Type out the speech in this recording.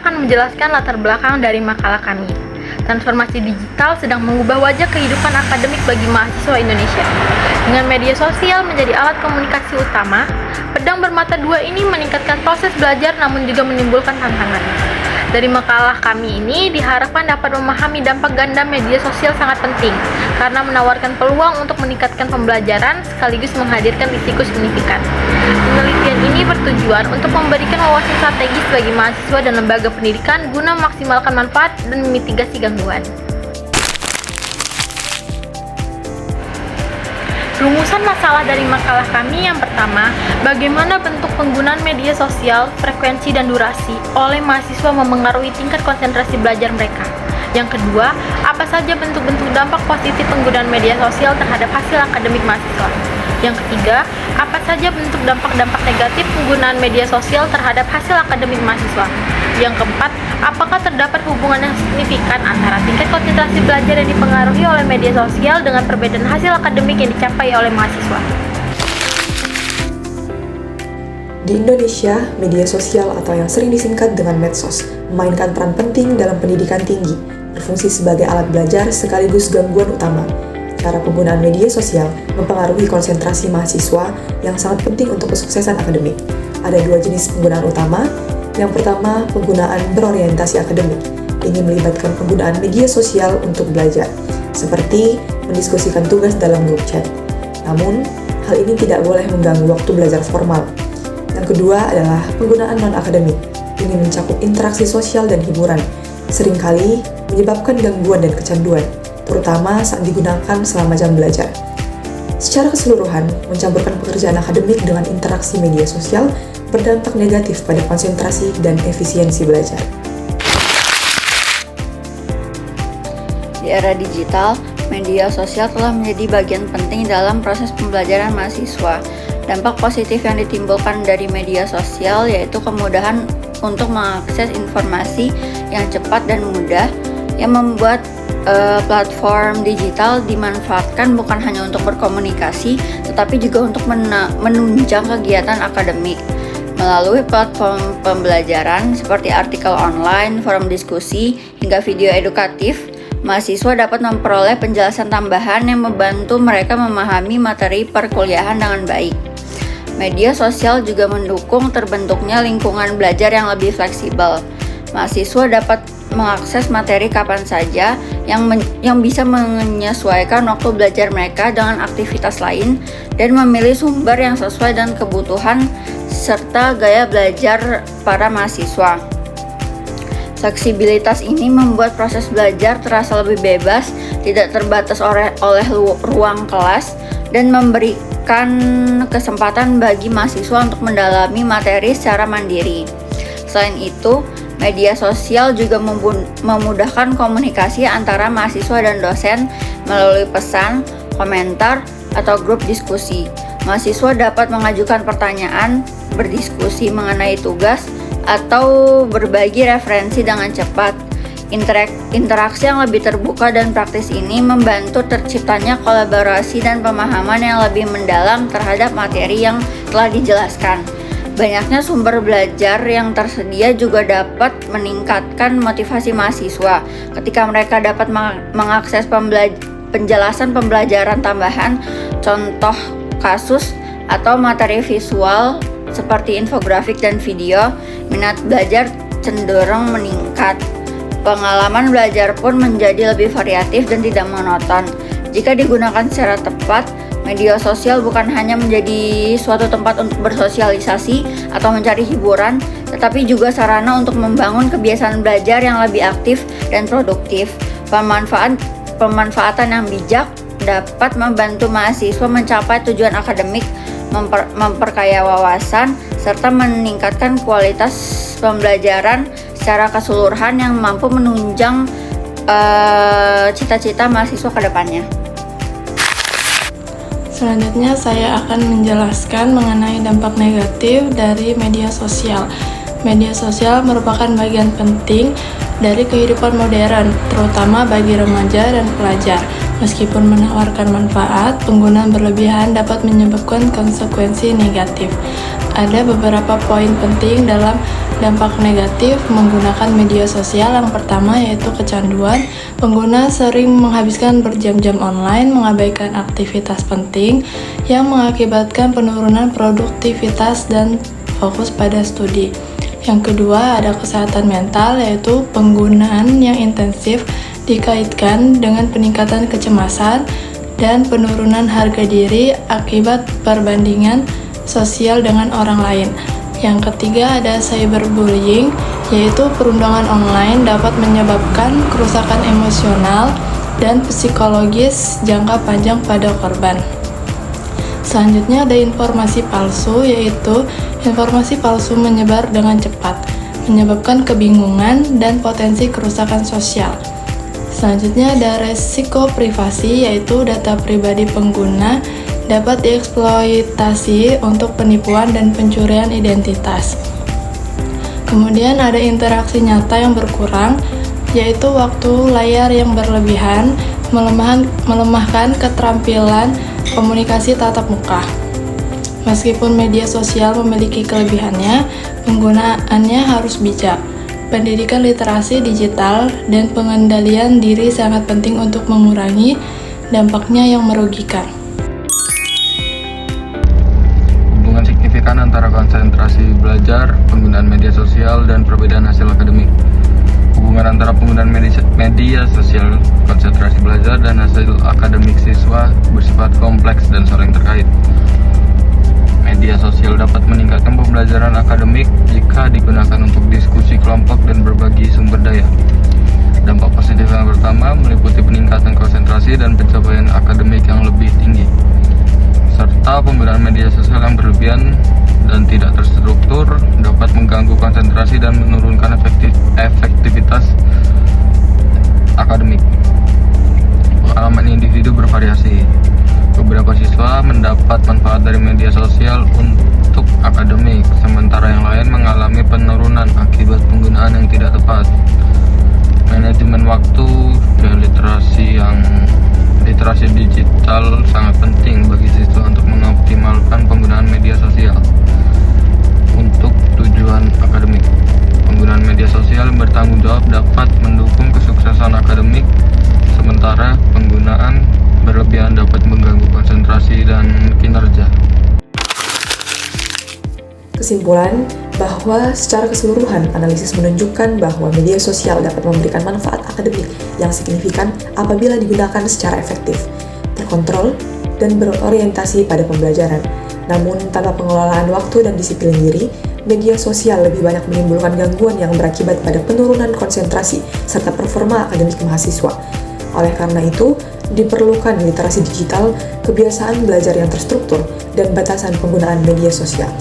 akan menjelaskan latar belakang dari makalah kami. Transformasi digital sedang mengubah wajah kehidupan akademik bagi mahasiswa Indonesia. Dengan media sosial menjadi alat komunikasi utama, pedang bermata dua ini meningkatkan proses belajar namun juga menimbulkan tantangan. Dari makalah kami ini diharapkan dapat memahami dampak ganda media sosial sangat penting karena menawarkan peluang untuk meningkatkan pembelajaran sekaligus menghadirkan risiko signifikan. Penelitian ini bertujuan untuk memberikan wawasan strategis bagi mahasiswa dan lembaga pendidikan guna memaksimalkan manfaat dan memitigasi gangguan. Rumusan masalah dari makalah kami yang pertama, bagaimana bentuk penggunaan media sosial, frekuensi dan durasi oleh mahasiswa memengaruhi tingkat konsentrasi belajar mereka. Yang kedua, apa saja bentuk-bentuk dampak positif penggunaan media sosial terhadap hasil akademik mahasiswa. Yang ketiga, apa saja bentuk dampak-dampak negatif penggunaan media sosial terhadap hasil akademik mahasiswa. Yang keempat, apakah terdapat hubungan yang signifikan antara tingkat konsentrasi belajar yang dipengaruhi oleh media sosial dengan perbedaan hasil akademik yang dicapai oleh mahasiswa. Di Indonesia, media sosial atau yang sering disingkat dengan medsos memainkan peran penting dalam pendidikan tinggi, berfungsi sebagai alat belajar sekaligus gangguan utama. Cara penggunaan media sosial mempengaruhi konsentrasi mahasiswa yang sangat penting untuk kesuksesan akademik. Ada dua jenis penggunaan utama. Yang pertama, penggunaan berorientasi akademik. Ini melibatkan penggunaan media sosial untuk belajar, seperti mendiskusikan tugas dalam grup chat. Namun, hal ini tidak boleh mengganggu waktu belajar formal. Yang kedua adalah penggunaan non-akademik. Ini mencakup interaksi sosial dan hiburan, seringkali menyebabkan gangguan dan kecanduan, terutama saat digunakan selama jam belajar. Secara keseluruhan, mencampurkan pekerjaan akademik dengan interaksi media sosial berdampak negatif pada konsentrasi dan efisiensi belajar. Di era digital, media sosial telah menjadi bagian penting dalam proses pembelajaran mahasiswa. Dampak positif yang ditimbulkan dari media sosial yaitu kemudahan untuk mengakses informasi yang cepat dan mudah, yang membuat platform digital dimanfaatkan bukan hanya untuk berkomunikasi, tetapi juga untuk menunjang kegiatan akademik. Melalui platform pembelajaran seperti artikel online, forum diskusi, hingga video edukatif, mahasiswa dapat memperoleh penjelasan tambahan yang membantu mereka memahami materi perkuliahan dengan baik. Media sosial juga mendukung terbentuknya lingkungan belajar yang lebih fleksibel. Mahasiswa dapat mengakses materi kapan saja yang bisa menyesuaikan waktu belajar mereka dengan aktivitas lain dan memilih sumber yang sesuai dengan kebutuhan serta gaya belajar para mahasiswa. Fleksibilitas ini membuat proses belajar terasa lebih bebas, tidak terbatas oleh ruang kelas, dan memberikan kesempatan bagi mahasiswa untuk mendalami materi secara mandiri. Selain itu, media sosial juga memudahkan komunikasi antara mahasiswa dan dosen melalui pesan, komentar, atau grup diskusi. Mahasiswa dapat mengajukan pertanyaan, berdiskusi mengenai tugas, atau berbagi referensi dengan cepat. Interaksi yang lebih terbuka dan praktis ini membantu terciptanya kolaborasi dan pemahaman yang lebih mendalam terhadap materi yang telah dijelaskan. Banyaknya sumber belajar yang tersedia juga dapat meningkatkan motivasi mahasiswa ketika mereka dapat mengakses penjelasan pembelajaran tambahan, contoh kasus, atau materi visual seperti infografik dan video. Minat belajar cenderung meningkat. Pengalaman belajar pun menjadi lebih variatif dan tidak monoton. Jika digunakan secara tepat, media sosial bukan hanya menjadi suatu tempat untuk bersosialisasi atau mencari hiburan, tetapi juga sarana untuk membangun kebiasaan belajar yang lebih aktif dan produktif. Pemanfaatan yang bijak dapat membantu mahasiswa mencapai tujuan akademik, memperkaya wawasan, serta meningkatkan kualitas pembelajaran secara keseluruhan yang mampu menunjang cita-cita mahasiswa ke depannya. Selanjutnya saya akan menjelaskan mengenai dampak negatif dari media sosial. Media sosial merupakan bagian penting dari kehidupan modern, terutama bagi remaja dan pelajar. Meskipun menawarkan manfaat, penggunaan berlebihan dapat menyebabkan konsekuensi negatif. ada beberapa poin penting dalam dampak negatif menggunakan media sosial. Yang pertama yaitu kecanduan. Pengguna sering menghabiskan berjam-jam online, mengabaikan aktivitas penting yang mengakibatkan penurunan produktivitas dan fokus pada studi. Yang kedua ada kesehatan mental, yaitu penggunaan yang intensif dikaitkan dengan peningkatan kecemasan dan penurunan harga diri akibat perbandingan sosial dengan orang lain. Yang ketiga ada cyberbullying, yaitu perundungan online dapat menyebabkan kerusakan emosional dan psikologis jangka panjang pada korban. Selanjutnya ada informasi palsu, yaitu informasi palsu menyebar dengan cepat, menyebabkan kebingungan dan potensi kerusakan sosial. Selanjutnya ada resiko privasi, yaitu data pribadi pengguna dapat dieksploitasi untuk penipuan dan pencurian identitas. Kemudian ada interaksi nyata yang berkurang, yaitu waktu layar yang berlebihan, melemahkan keterampilan komunikasi tatap muka. Meskipun media sosial memiliki kelebihannya, penggunaannya harus bijak. Pendidikan literasi digital dan pengendalian diri sangat penting untuk mengurangi dampaknya yang merugikan. Hubungan signifikan antara konsentrasi belajar, penggunaan media sosial, dan perbedaan hasil akademik. Hubungan antara penggunaan media sosial, konsentrasi belajar, dan hasil akademik siswa bersifat kompleks dan saling terkait. Media sosial dapat meningkatkan pembelajaran akademik jika digunakan untuk diskusi kelompok dan berbagi sumber daya. Dampak positif yang pertama meliputi peningkatan konsentrasi dan pencapaian akademik yang lebih tinggi, serta penggunaan media sosial yang berlebihan dan tidak terstruktur dapat mengganggu konsentrasi dan menurunkan efektivitas akademik. Pengalaman individu bervariasi. Beberapa siswa mendapat manfaat dari media sosial untuk akademik, sementara yang lain mengalami penurunan akibat penggunaan yang tidak tepat. Manajemen waktu dan literasi digital sangat penting bagi siswa untuk mengoptimalkan penggunaan media sosial untuk tujuan akademik. Penggunaan media sosial yang bertanggung jawab dapat mendukung kesuksesan akademik, sementara penggunaan berlebihan dapat mengganggu konsentrasi dan kinerja. Kesimpulan bahwa secara keseluruhan analisis menunjukkan bahwa media sosial dapat memberikan manfaat akademik yang signifikan apabila digunakan secara efektif, terkontrol, dan berorientasi pada pembelajaran. Namun tanpa pengelolaan waktu dan disiplin diri, media sosial lebih banyak menimbulkan gangguan yang berakibat pada penurunan konsentrasi serta performa akademik mahasiswa. Oleh karena itu, diperlukan literasi digital, kebiasaan belajar yang terstruktur, dan batasan penggunaan media sosial.